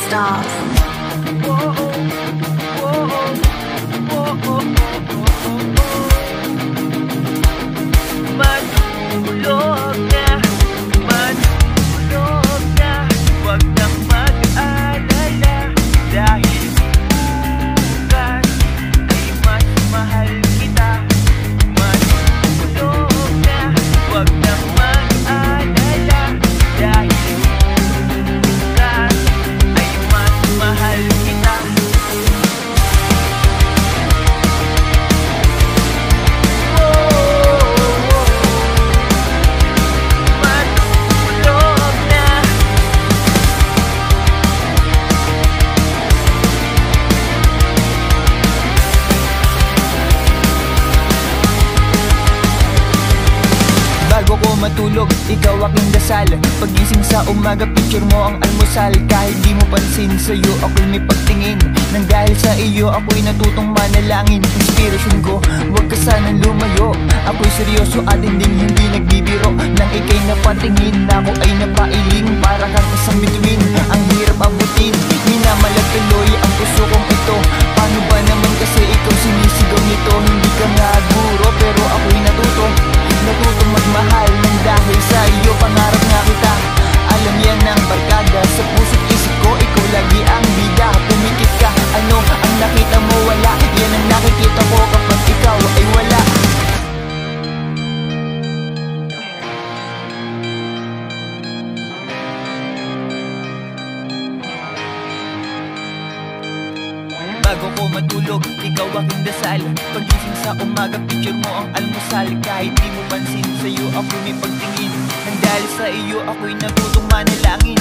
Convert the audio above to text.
Stars. Matulog na, matulog na, huwag nang mag-alala, dahil bukas ay mas mahal kita. Matulog na, huwag nang mag-alala, dahil bukas ay mas mahal kita. Bago ko matulog, ikaw aking dasal. Pagising sa umaga, picture mo ang almusal. Kahit di mo pansin, sa'yo ako'y may pagtingin. Nang dahil sa iyo, ako'y natutong manalangin. Inspirasyon ko, huwag ka sanang lumayo. Ako'y seryoso at hindi nagbibiro. Nang ika'y napatingin, ako ay napailing. Para kang isang bituin, ang hirap abutin. Minamalag tuloy ang puso kong ito. Paano ba naman kasi ikaw sinisigaw nito? Hindi ka nga guro, pero ako'y natutong magmahal. Nang dahil sa iyo, pangarap nga kita. Alam yan ang barkada sa puso't isip ko, ikaw lagi ang bida. Pumikit ka, ano ang nakita mo? Wala, yan ang nakikita ko kapag ikaw ay wala. Bago ko matulog, ikaw aking dasal. Pagising sa umaga, picture mo ang almusal. Kahit di mo pansin, sa'yo ako'y may pagtingin. Nang dahil sa iyo, ako'y natutong manalangin.